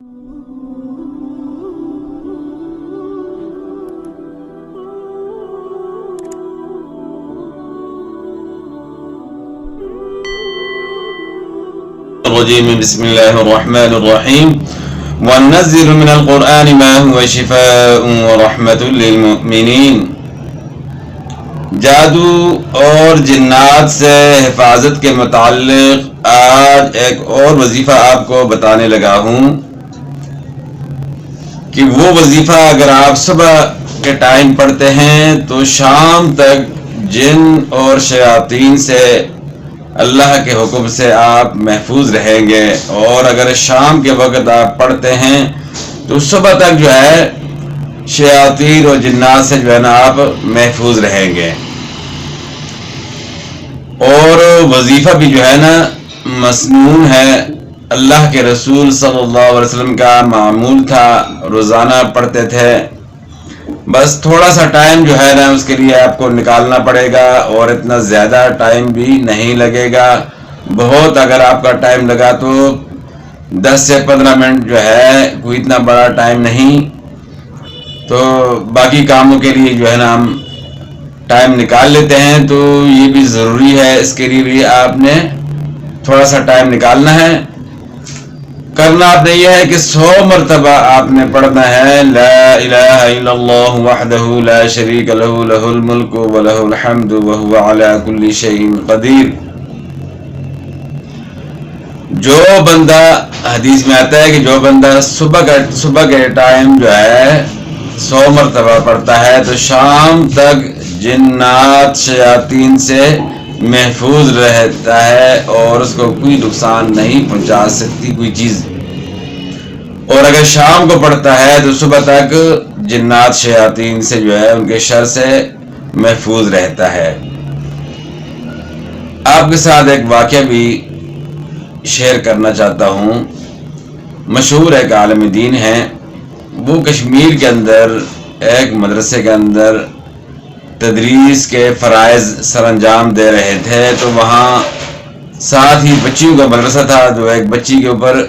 الرجيم بسم الله الرحمن الرحيم وننزل من القرآن ما هو شفاء ورحمة للمؤمنين. جادو اور جنات سے حفاظت کے متعلق آج ایک اور وظیفہ آپ کو بتانے لگا ہوں کہ وہ وظیفہ اگر آپ صبح کے ٹائم پڑھتے ہیں تو شام تک جن اور شیاطین سے اللہ کے حکم سے آپ محفوظ رہیں گے، اور اگر شام کے وقت آپ پڑھتے ہیں تو صبح تک جو ہے شیاطین اور جنات سے جو ہے نا آپ محفوظ رہیں گے. اور وظیفہ بھی جو ہے نا مسنون ہے، اللہ کے رسول صلی اللہ علیہ وسلم کا معمول تھا، روزانہ پڑھتے تھے. بس تھوڑا سا ٹائم جو ہے نا اس کے لیے آپ کو نکالنا پڑے گا، اور اتنا زیادہ ٹائم بھی نہیں لگے گا. بہت اگر آپ کا ٹائم لگا تو 10 سے 15 منٹ جو ہے کوئی اتنا بڑا ٹائم نہیں. تو باقی کاموں کے لیے جو ہے نا ہم ٹائم نکال لیتے ہیں، تو یہ بھی ضروری ہے. اس کے لیے بھی آپ نے تھوڑا سا ٹائم نکالنا ہے. کرنا آپ نے یہ ہے کہ 100 مرتبہ آپ نے پڑھنا ہے لا الہ الا اللہ وحدہ لا شریک لہ لہ الملک ولہ الحمد وہو علی کل شیء قدیر. جو بندہ، حدیث میں آتا ہے کہ جو بندہ صبح کے ٹائم جو ہے 100 مرتبہ پڑھتا ہے تو شام تک جنات شیاطین سے محفوظ رہتا ہے، اور اس کو کوئی نقصان نہیں پہنچا سکتی کوئی چیز. اور اگر شام کو پڑھتا ہے تو صبح تک جنات شیاطین سے جو ہے ان کے شر سے محفوظ رہتا ہے. آپ کے ساتھ ایک واقعہ بھی شیئر کرنا چاہتا ہوں. مشہور ایک عالم دین ہیں، وہ کشمیر کے اندر ایک مدرسے کے اندر تدریس کے فرائض سر انجام دے رہے تھے. تو وہاں ساتھ ہی بچیوں کا مدرسہ تھا، تو ایک بچی کے اوپر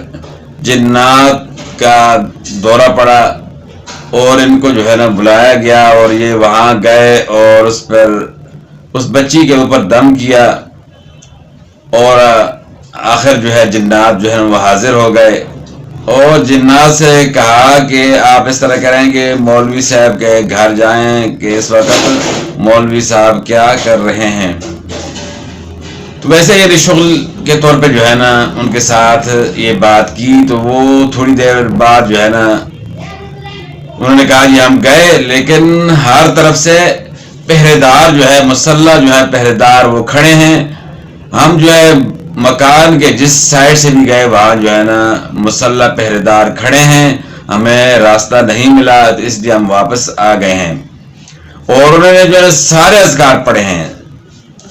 جنات کا دورہ پڑا، اور ان کو جو ہے نا بلایا گیا، اور یہ وہاں گئے اور اس بچی کے اوپر دم کیا، اور آخر جو ہے جنات جو ہے وہ حاضر ہو گئے. اور جنات سے کہا کہ آپ اس طرح کریں کہ مولوی صاحب کے گھر جائیں کہ اس وقت مولوی صاحب کیا کر رہے ہیں. تو ویسے یہ شغل کے طور پہ جو ہے نا ان کے ساتھ یہ بات کی. تو وہ تھوڑی دیر بعد جو ہے نا انہوں نے کہا جی ہم گئے، لیکن ہر طرف سے پہرے دار جو ہے، مسلح جو ہے پہرے دار وہ کھڑے ہیں. ہم جو ہے مکان کے جس سائڈ سے بھی گئے وہاں جو ہے نا مسلح پہرے دار کھڑے ہیں، ہمیں راستہ نہیں ملا، تو اس لیے ہم واپس آ گئے ہیں. اور انہوں نے جو ہے سارے اذکار پڑھے ہیں،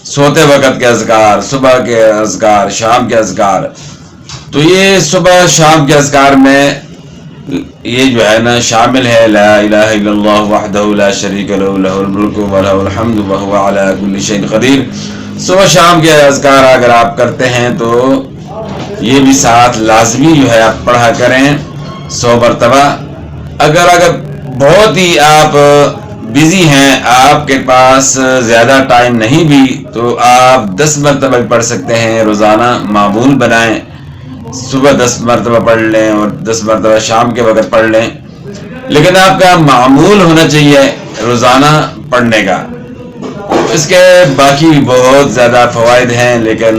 سوتے وقت کے اذکار، صبح کے اذکار، شام کے اذکار. تو یہ صبح شام کے اذکار میں یہ جو ہے نا شامل ہے لا الہ الا اللہ وحدہ لا شریک لہ لہ الملک ولہ الحمد وہو علی کل شیء قدیر. صبح شام کے اذکار اگر آپ کرتے ہیں تو یہ بھی ساتھ لازمی جو ہے آپ پڑھا کریں 100 مرتبہ. اگر بہت ہی آپ بزی ہیں، آپ کے پاس زیادہ ٹائم نہیں بھی، تو آپ 10 مرتبہ بھی پڑھ سکتے ہیں. روزانہ معمول بنائیں، صبح 10 مرتبہ پڑھ لیں اور 10 مرتبہ شام کے وقت پڑھ لیں. لیکن آپ کا معمول ہونا چاہیے روزانہ پڑھنے کا. اس کے باقی بہت زیادہ فوائد ہیں، لیکن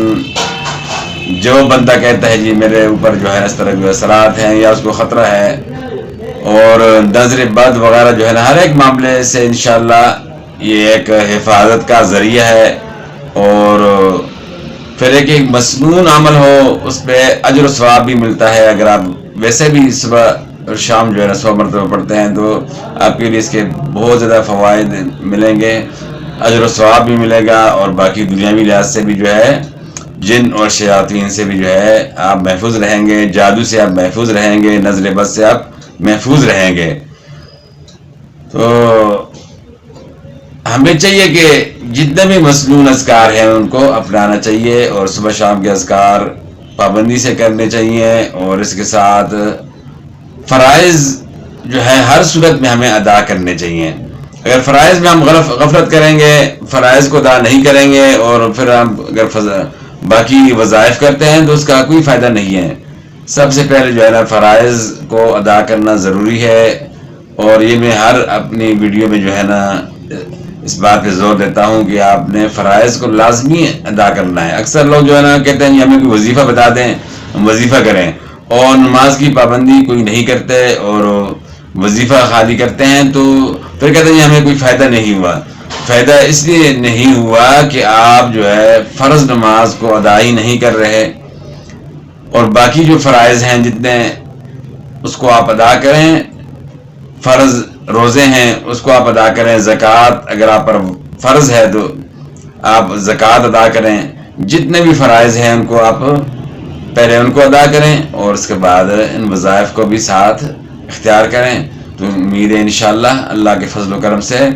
جو بندہ کہتا ہے جی میرے اوپر جو ہے اس طرح کے اثرات ہیں یا اس کو خطرہ ہے اور نظر بد وغیرہ جو ہے نا، ہر ایک معاملے سے انشاءاللہ یہ ایک حفاظت کا ذریعہ ہے. اور پھر ایک مسنون عمل ہو، اس پہ اجر و ثواب بھی ملتا ہے. اگر آپ ویسے بھی صبح اور شام جو ہے نا 100 مرتبہ پڑھتے ہیں تو آپ کے لیے اس کے بہت زیادہ فوائد ملیں گے، اجر و ثواب بھی ملے گا، اور باقی دنیاوی لحاظ سے بھی جو ہے جن اور شیاطین سے بھی جو ہے آپ محفوظ رہیں گے، جادو سے آپ محفوظ رہیں گے، نظر بد سے آپ محفوظ رہیں گے. تو ہمیں چاہیے کہ جتنے بھی مسنون اذکار ہیں ان کو اپنانا چاہیے، اور صبح شام کے اذکار پابندی سے کرنے چاہیے. اور اس کے ساتھ فرائض جو ہے ہر صورت میں ہمیں ادا کرنے چاہیے. اگر فرائض میں ہم غفلت کریں گے، فرائض کو ادا نہیں کریں گے، اور پھر ہم اگر باقی وظائف کرتے ہیں تو اس کا کوئی فائدہ نہیں ہے. سب سے پہلے جو ہے نا فرائض کو ادا کرنا ضروری ہے. اور یہ میں ہر اپنی ویڈیو میں جو ہے نا اس بات پہ زور دیتا ہوں کہ آپ نے فرائض کو لازمی ادا کرنا ہے. اکثر لوگ جو ہے نا کہتے ہیں ہمیں کوئی وظیفہ بتا دیں، ہم وظیفہ کریں، اور نماز کی پابندی کوئی نہیں کرتے اور وظیفہ خالی کرتے ہیں، تو پھر کہتے ہیں ہمیں کوئی فائدہ نہیں ہوا. فائدہ اس لیے نہیں ہوا کہ آپ جو ہے فرض نماز کو ادا ہی نہیں کر رہے، اور باقی جو فرائض ہیں جتنے اس کو آپ ادا کریں. فرض روزے ہیں اس کو آپ ادا کریں، زکوٰۃ اگر آپ پر فرض ہے تو آپ زکوٰۃ ادا کریں. جتنے بھی فرائض ہیں ان کو آپ پہلے ان کو ادا کریں اور اس کے بعد ان وظائف کو بھی ساتھ اختیار کریں. تو امید ہے انشاءاللہ اللہ کے فضل و کرم سے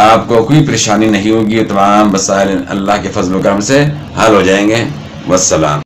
آپ کو کوئی پریشانی نہیں ہوگی، تمام مسائل اللہ کے فضل و کرم سے حل ہو جائیں گے. والسلام.